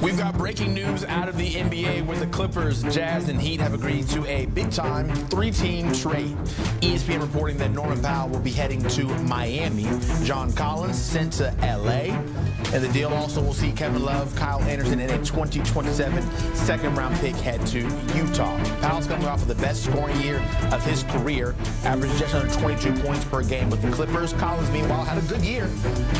We've got breaking news out of the NBA where the Clippers, Jazz, and Heat have agreed to a big-time three-team trade. ESPN reporting that Norman Powell will be heading to Miami. John Collins sent to L.A. And the deal also will see Kevin Love, Kyle Anderson, and a 2027 second-round pick head to Utah. Powell's coming off of the best scoring year of his career, averaged just under 22 points per game with the Clippers. Collins, meanwhile, had a good year.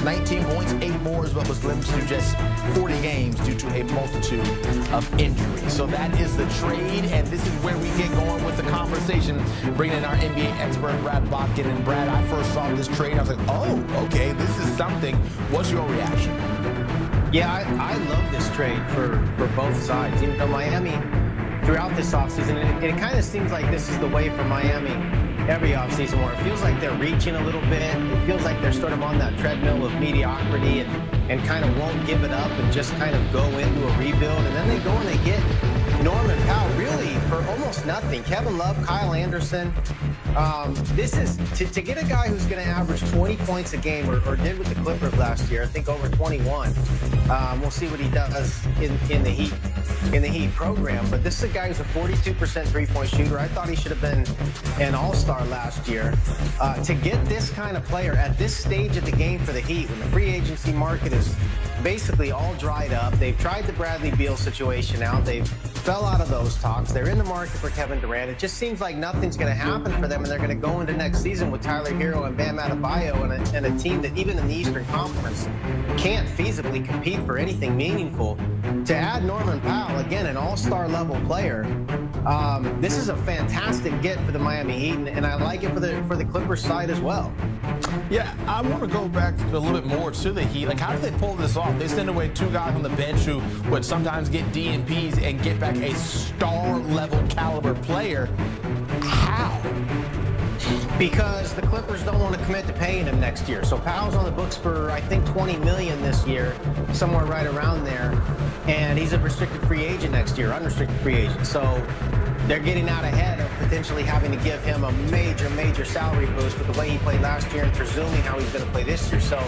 19 points, 8 boards, but was limited to just 40 games due to a multitude of injuries. So that is the trade, and this is where we get going with the conversation, bringing in our NBA expert, Brad Botkin. And Brad, I first saw this trade, I was like, oh, okay, this is something. What's your reaction? Yeah, I love this trade for both sides. Even though Miami, throughout this offseason, and it kind of seems like this is the way for Miami every offseason, where it feels like they're reaching a little bit. It feels like they're sort of on that treadmill of mediocrity and kind of won't give it up and just kind of go into a rebuild. And then they go and they get Norman Powell really for almost nothing. Kevin Love, Kyle Anderson. This is to get a guy who's going to average 20 points a game, or did with the Clippers last year. I think over 21. We'll see what he does in the Heat program. But this is a guy who's a 42% three-point shooter. I thought he should have been an all-star last year. To get this kind of player at this stage of the game for the Heat, when the free agency market is basically all dried up. They've tried the Bradley Beal situation out. They've fell out of those talks. They're in the market for Kevin Durant. It just seems like nothing's going to happen for them, and they're going to go into next season with Tyler Hero and Bam Adebayo and a team that even in the Eastern Conference can't feasibly compete for anything meaningful. To add Norman Powell, again, an all-star level player, this is a fantastic get for the Miami Heat, and I like it for the Clippers side as well. Yeah, I want to go back a little bit more to the Heat. Like, how did they pull this off? They send away 2 guys on the bench who would sometimes get DNPs and get back a star-level caliber player. How? Because the Clippers don't want to commit to paying him next year. So Powell's on the books for, I think, $20 million this year, somewhere right around there. And he's a restricted free agent next year, unrestricted free agent. So they're getting out ahead of potentially having to give him a major salary boost with the way he played last year and presuming how he's going to play this year. So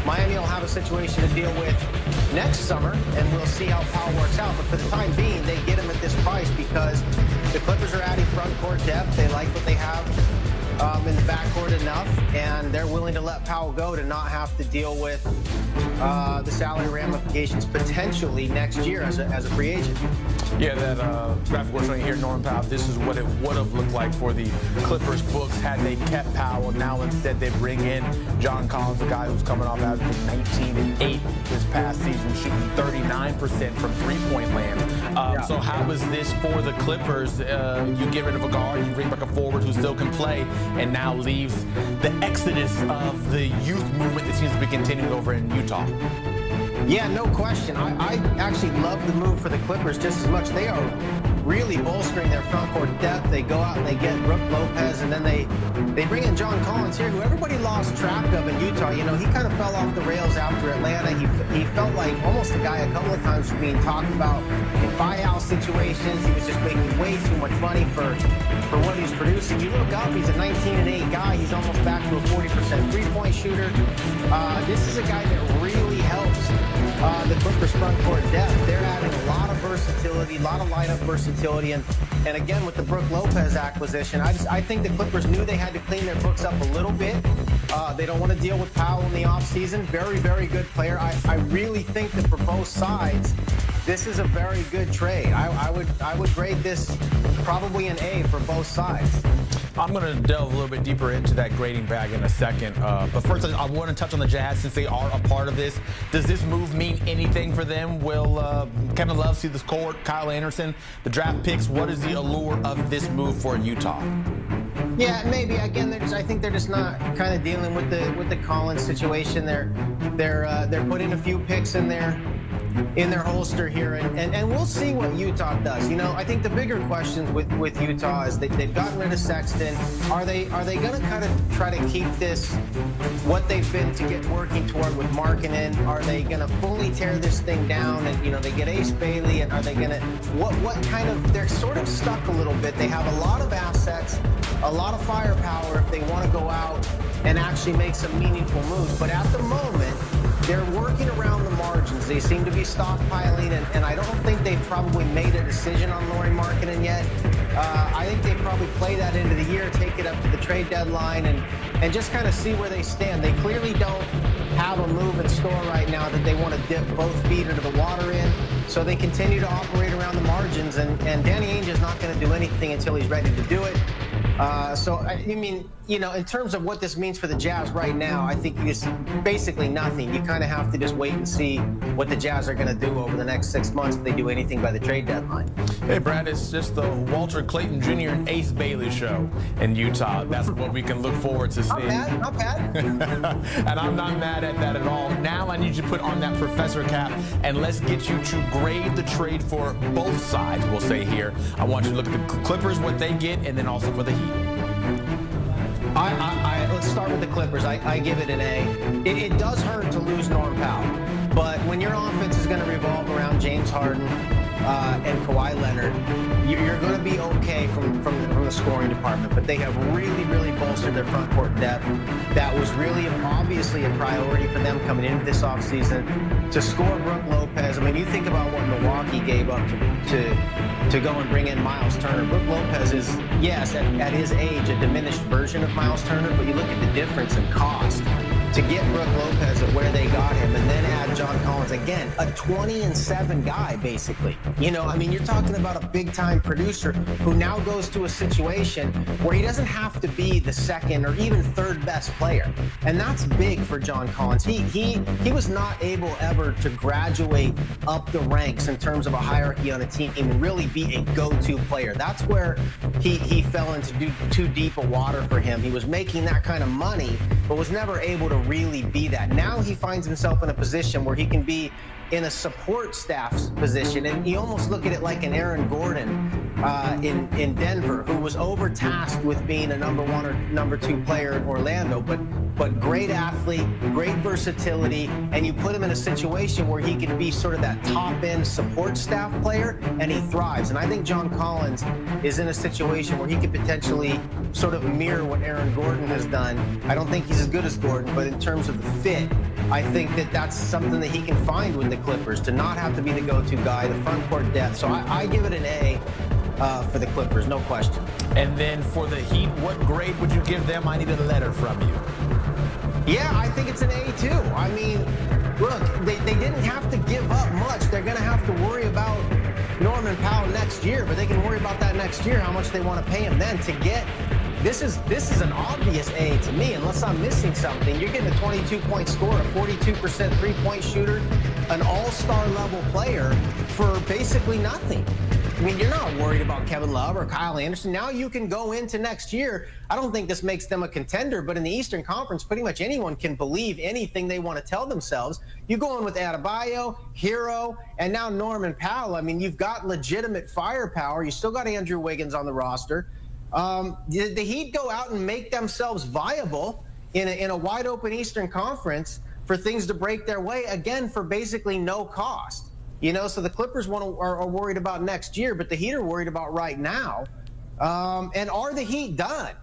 Miami will have a situation to deal with next summer, and we'll see how Powell works out. But for the time being, they get him at this price because the Clippers are adding front court depth. They like what they have in the backcourt enough, and they're willing to let Powell go to not have to deal with the salary ramifications potentially next year as a free agent. Yeah, that graphic we're showing here, Norman Powell, this is what it would have looked like for the Clippers books had they kept Powell. Now instead they bring in John Collins, a guy who's coming off averaging 19 and 8 this past season, shooting 39% from three-point land. So how is this for the Clippers? You get rid of a guard, you bring back a forward who still can play, and now leaves the exodus of the youth movement that seems to be continuing over in Utah. Yeah, no question. I actually love the move for the Clippers just as much. They are really bolstering their front court depth. They go out and they get Brook Lopez, and then they bring in John Collins here, who everybody lost track of in Utah. You know, he kind of fell off the rails after Atlanta. He felt like almost a guy a couple of times being talked about in buyout situations. He was just making way too much money for what he's producing. You look up, he's a 19 and 8 guy. He's almost back to a 40% three-point shooter. This is a guy that really helps the Clippers front court depth. They're adding a lot of versatility, a lot of lineup versatility, and again with the Brook Lopez acquisition, I think the Clippers knew they had to clean their books up a little bit. They don't want to deal with Powell in the offseason. Very good player. I really think that for both sides, this is a very good trade. I would grade this probably an A for both sides. I'm going to delve a little bit deeper into that grading bag in a second. But first, I want to touch on the Jazz since they are a part of this. Does this move mean anything for them? Will Kevin Love see this court? Kyle Anderson, the draft picks. What is the allure of this move for Utah? Yeah, maybe. Again, I think they're just not kind of dealing with the Collins situation. They're putting a few picks in there. In their holster here, and we'll see what Utah does. You know, I think the bigger questions with Utah is they've gotten rid of Sexton. Are they going to kind of try to keep this what they've been to get working toward with Markkanen? Are they going to fully tear this thing down and they get Ace Bailey? And are they going to what kind of? They're sort of stuck a little bit. They have a lot of assets, a lot of firepower if they want to go out and actually make some meaningful moves. But at the moment, they're working around the margins. They seem to be stockpiling, and I don't think they've probably made a decision on Lauri Markkanen yet. I think they probably play that into the year, take it up to the trade deadline, and just kind of see where they stand. They clearly don't have a move in store right now that they want to dip both feet into the water in, so they continue to operate around the margins, and Danny Ainge is not going to do anything until he's ready to do it. I mean, in terms of what this means for the Jazz right now, I think it's basically nothing. You kind of have to just wait and see what the Jazz are going to do over the next 6 months if they do anything by the trade deadline. Hey, Brad, it's just the Walter Clayton Jr. and Ace Bailey show in Utah. That's what we can look forward to seeing. Not bad. And I'm not mad at that at all. Now I need you to put on that professor cap, and let's get you to grade the trade for both sides, we'll say here. I want you to look at the Clippers, what they get, and then also for the Heat. Let's start with the Clippers. I give it an A. It does hurt to lose Norm Powell, but when your offense is going to revolve around James Harden and Kawhi Leonard, you're going to be okay from the scoring department. But they have really, really bolstered their front court depth. That was really obviously a priority for them coming into this offseason. To score Brook Lopez, I mean, you think about what Milwaukee gave up to go and bring in Miles Turner. Brook Lopez is, yes, at his age, a diminished version of Miles Turner, but you look at the difference in cost. To get Brook Lopez at where they got him and then add John Collins, again, a 20-7 guy, basically. I mean, you're talking about a big-time producer who now goes to a situation where he doesn't have to be the second or even third best player. And that's big for John Collins. He was not able ever to graduate up the ranks in terms of a hierarchy on a team and really be a go-to player. That's where he fell into too deep a water for him. He was making that kind of money, but was never able to really be that. Now he finds himself in a position where he can be in a support staff's position, and you almost look at it like an Aaron Gordon in Denver, who was overtasked with being a number 1 or number 2 player in Orlando, but great athlete, great versatility, and you put him in a situation where he can be sort of that top-end support staff player, and he thrives. And I think John Collins is in a situation where he could potentially sort of mirror what Aaron Gordon has done. I don't think he's as good as Gordon, but in terms of the fit, I think that that's something that he can find with the Clippers, to not have to be the go-to guy, the front court depth. So I give it an A for the Clippers, no question. And then for the Heat, what grade would you give them? I need a letter from you. Yeah, I think it's an A too. I mean, look, they didn't have to give up much. They're going to have to worry about Norman Powell next year, but they can worry about that next year, how much they want to pay him then to get. This is an obvious A to me, unless I'm missing something. You're getting a 22-point scorer, a 42% three-point shooter, an all-star level player for basically nothing. I mean, you're not worried about Kevin Love or Kyle Anderson. Now you can go into next year. I don't think this makes them a contender, but in the Eastern Conference, pretty much anyone can believe anything they want to tell themselves. You go in with Adebayo, Hero, and now Norman Powell. I mean, you've got legitimate firepower. You still got Andrew Wiggins on the roster. The Heat go out and make themselves viable in a wide open Eastern Conference for things to break their way, again, for basically no cost. So the Clippers are worried about next year, but the Heat are worried about right now. And are the Heat done?